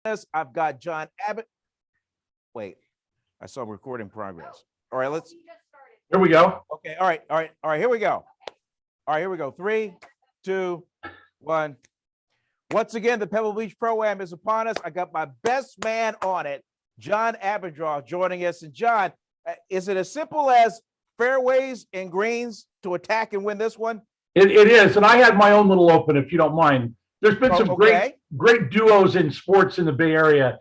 us. I've got John Abbott. Wait, I saw recording progress. All right, let's. Here we go. Okay, all right. Here we go. All right, here we go. 3, 2, 1. Once again, the Pebble Beach Pro-Am is upon us. I got my best man on it, John Abendroth, joining us. And John, is it as simple as fairways and greens to attack and win this one? It is, and I had my own little open, if you don't mind. There's been some great duos in sports in the Bay Area.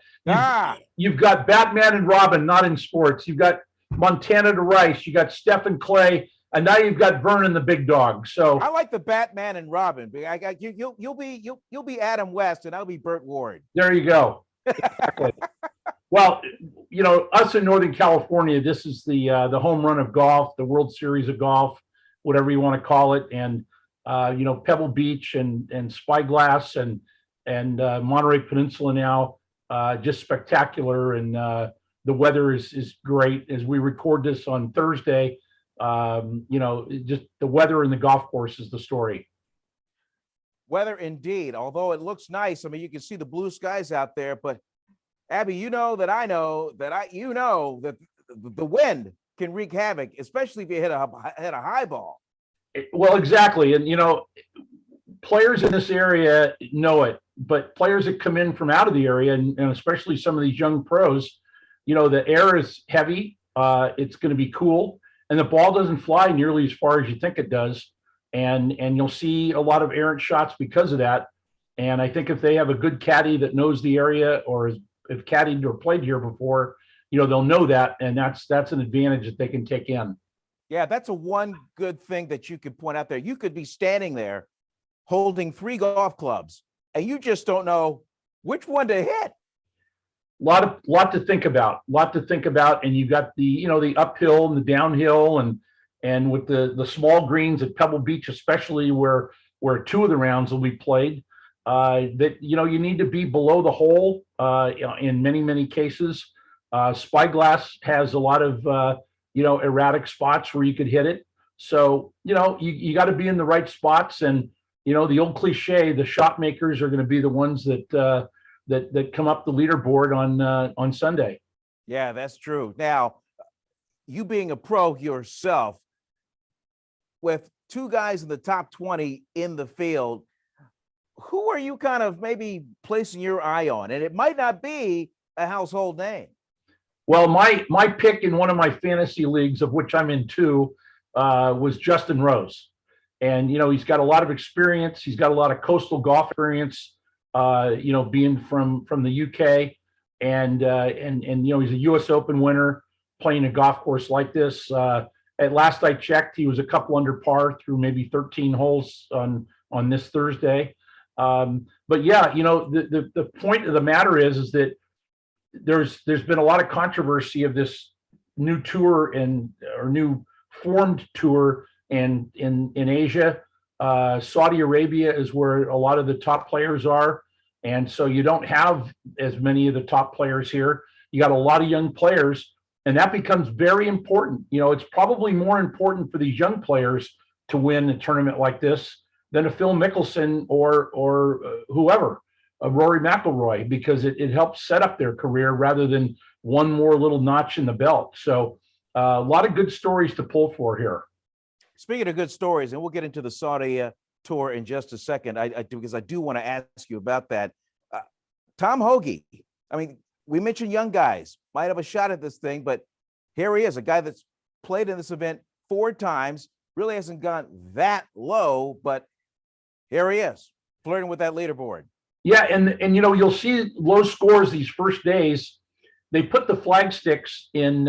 You've got Batman and Robin, not in sports. You've got Montana to Rice. You got Steph and Clay, and now you've got Vern and the Big Dog. So I like the Batman and Robin. You'll be Adam West, and I'll be Burt Ward. There you go. Exactly. Well, you know, us in Northern California, this is the home run of golf, the World Series of golf, whatever you want to call it, and you know, Pebble Beach and Spyglass and Monterey Peninsula now, just spectacular, and the weather is great. As we record this on Thursday, you know, just the weather and the golf course is the story. Weather indeed, although it looks nice. I mean, you can see the blue skies out there, but Abby, you know that the wind can wreak havoc, especially if you hit a high ball. Well, exactly. And, you know, players in this area know it, but players that come in from out of the area, and especially some of these young pros, you know, the air is heavy. It's going to be cool, and the ball doesn't fly nearly as far as you think it does. And you'll see a lot of errant shots because of that. And I think if they have a good caddy that knows the area, or have caddied or played here before, you know, they'll know that, and that's an advantage that they can take in. Yeah, that's a one good thing that you could point out there. You could be standing there holding 3 golf clubs, and you just don't know which one to hit. Lot to think about. And you got the, you know, the uphill and the downhill, and with the small greens at Pebble Beach, especially where 2 of the rounds will be played, that, you know, you need to be below the hole in many cases. Spyglass has a lot of you know, erratic spots where you could hit it. So, you know, you got to be in the right spots. And, you know, the old cliche, the shot makers are going to be the ones that that come up the leaderboard on Sunday. Yeah, that's true. Now, you being a pro yourself, with 2 guys in the top 20 in the field, who are you kind of maybe placing your eye on? And it might not be a household name. Well, my pick in one of my fantasy leagues, of which I'm in 2, was Justin Rose. And, you know, he's got a lot of experience. He's got a lot of coastal golf experience, you know, being from the UK. And you know, he's a US Open winner playing a golf course like this. At last I checked, he was a couple under par through maybe 13 holes on this Thursday. But yeah, you know, the point of the matter is that there's been a lot of controversy of this new tour or new formed tour in Asia. Saudi Arabia is where a lot of the top players are, and so you don't have as many of the top players here. You got a lot of young players, and that becomes very important. You know, it's probably more important for these young players to win a tournament like this than a Phil Mickelson or whoever. Rory McIlroy, because it helps set up their career rather than one more little notch in the belt. So a lot of good stories to pull for here. Speaking of good stories, and we'll get into the Saudi tour in just a second, because I do want to ask you about that. Tom Hoge, I mean, we mentioned young guys might have a shot at this thing, but here he is, a guy that's played in this event 4 times, really hasn't gone that low, but here he is, flirting with that leaderboard. Yeah, and you know, you'll see low scores these first days. They put the flag sticks in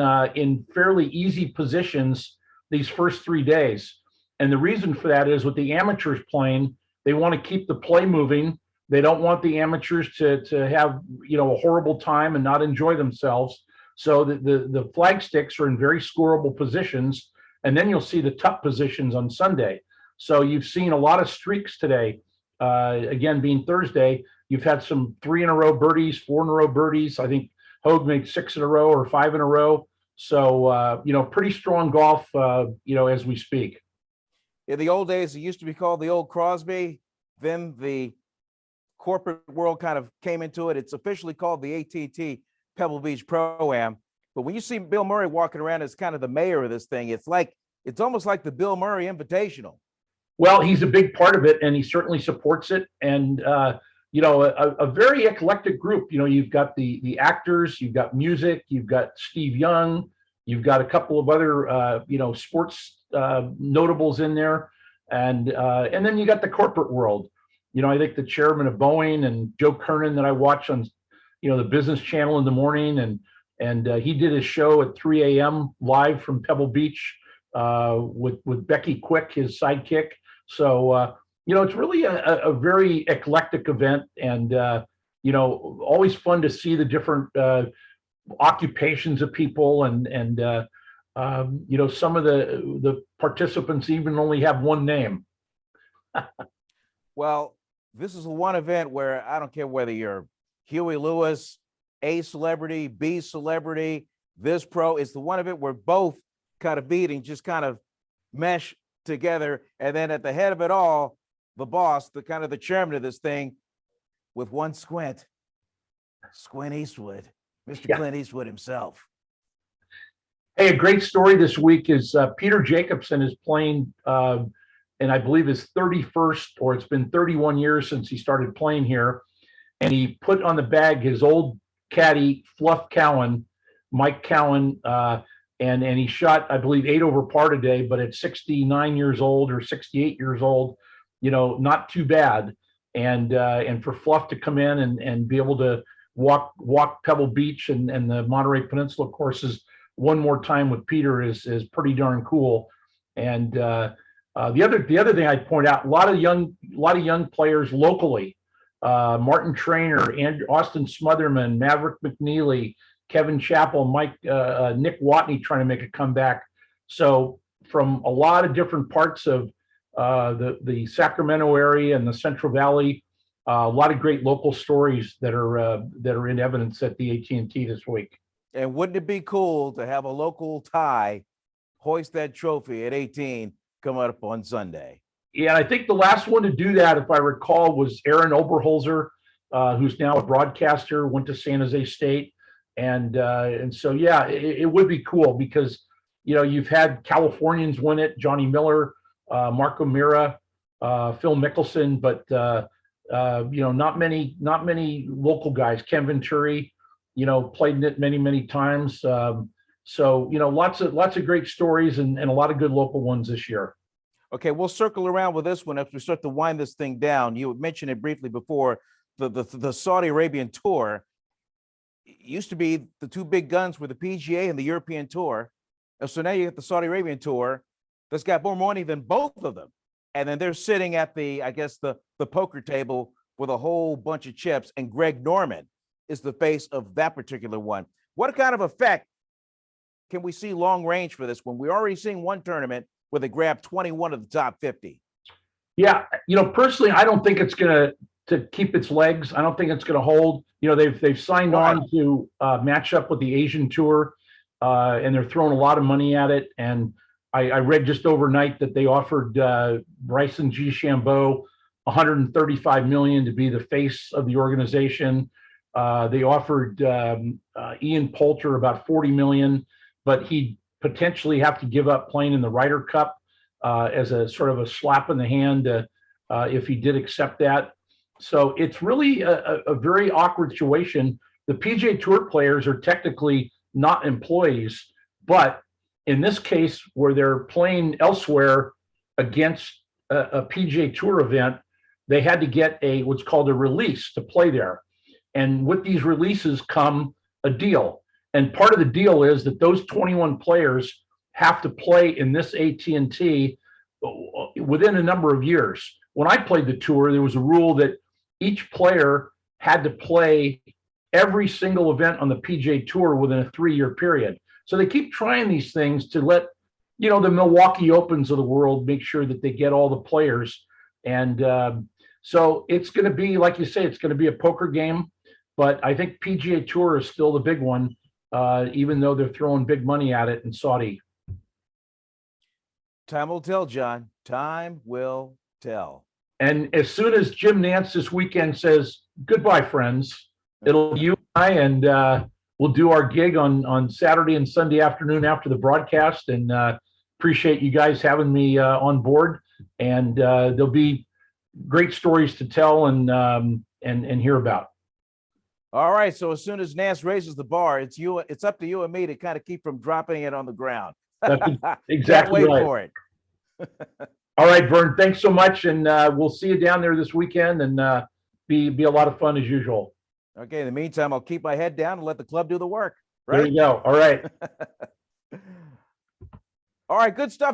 fairly easy positions these first 3 days. And the reason for that is with the amateurs playing, they want to keep the play moving. They don't want the amateurs to have, you know, a horrible time and not enjoy themselves. So the flag sticks are in very scoreable positions. And then you'll see the tough positions on Sunday. So you've seen a lot of streaks today. Again, being Thursday, you've had some 3 in a row birdies, 4 in a row birdies. I think Hogue made 6 in a row or 5 in a row. So, you know, pretty strong golf, you know, as we speak. In the old days, it used to be called the old Crosby, then the corporate world kind of came into it. It's officially called the AT&T Pebble Beach Pro-Am. But when you see Bill Murray walking around as kind of the mayor of this thing, it's almost like the Bill Murray Invitational. Well, he's a big part of it, and he certainly supports it. And a very eclectic group. You've got the actors, you've got music, you've got Steve Young, you've got a couple of other sports notables in there, and then you got the corporate world. I think the chairman of Boeing and Joe Kernan that I watch on the Business Channel in the morning, and he did his show at 3 a.m. live from Pebble Beach with Becky Quick, his sidekick. So it's really a very eclectic event, and always fun to see the different occupations of people, and some of the participants even only have one name. Well, this is one event where I don't care whether you're Huey Lewis, A celebrity, B celebrity, this pro. It's the one event where both kind of meet and just kind of mesh together. And then at the head of it all, the boss, the chairman of this thing, with one squint, Squint Eastwood, Mr. Clint Eastwood himself. Hey, a great story this week is Peter Jacobsen is playing, and I believe his 31st, or it's been 31 years since he started playing here. And he put on the bag his old caddy, Fluff Cowan, Mike Cowan, and he shot, I believe, 8 over par today, but at 69 years old or 68 years old, not too bad. And for Fluff to come in and be able to walk Pebble Beach and the Monterey Peninsula courses one more time with Peter is pretty darn cool. And the other thing I'd point out, a lot of young players locally, Martin Trainer, Austin Smotherman, Maverick McNeely, Kevin Chappell, Nick Watney trying to make a comeback. So from a lot of different parts of the Sacramento area and the Central Valley, a lot of great local stories that are in evidence at the AT&T this week. And wouldn't it be cool to have a local tie hoist that trophy at 18 coming up on Sunday? Yeah, I think the last one to do that, if I recall, was Aaron Oberholzer, who's now a broadcaster, went to San Jose State. And so, yeah, it would be cool because, you've had Californians win it, Johnny Miller, Marco Mira, Phil Mickelson, but, not many local guys. Ken Venturi, played in it many, many times. So, lots of great stories and a lot of good local ones this year. Okay, we'll circle around with this one as we start to wind this thing down. You mentioned it briefly before, the Saudi Arabian Tour. Used to be the two big guns were the PGA and the European Tour. And so now you get the Saudi Arabian Tour that's got more money than both of them. And then they're sitting at the poker table with a whole bunch of chips. And Greg Norman is the face of that particular one. What kind of effect can we see long range for this one? We're already seeing one tournament where they grabbed 21 of the top 50. Yeah, personally, I don't think it's going to keep its legs. I don't think it's going to hold. They've signed on to match up with the Asian Tour, and they're throwing a lot of money at it. And I read just overnight that they offered Bryson DeChambeau $135 million to be the face of the organization. They offered Ian Poulter about $40 million, but he'd potentially have to give up playing in the Ryder Cup as a sort of a slap in the hand if he did accept that. So it's really a very awkward situation. The PGA Tour players are technically not employees, but in this case where they're playing elsewhere against a PGA Tour event, they had to get what's called a release to play there. And with these releases come a deal. And part of the deal is that those 21 players have to play in this AT&T within a number of years. When I played the tour, there was a rule that each player had to play every single event on the PGA Tour within a 3-year period. So they keep trying these things to let, the Milwaukee Opens of the world make sure that they get all the players. And so it's going to be, like you say, it's going to be a poker game. But I think PGA Tour is still the big one, even though they're throwing big money at it in Saudi. Time will tell, John. Time will tell. And as soon as Jim Nance this weekend says, goodbye, friends, it'll be you and I, and we'll do our gig on Saturday and Sunday afternoon after the broadcast. And appreciate you guys having me on board. And there'll be great stories to tell and hear about. All right. So as soon as Nance raises the bar, it's up to you and me to kind of keep from dropping it on the ground. That's Can't exactly wait right. for it. All right, Vern, thanks so much. And we'll see you down there this weekend, and be a lot of fun as usual. Okay. In the meantime, I'll keep my head down and let the club do the work. There Right. you go. All right. All right. Good stuff.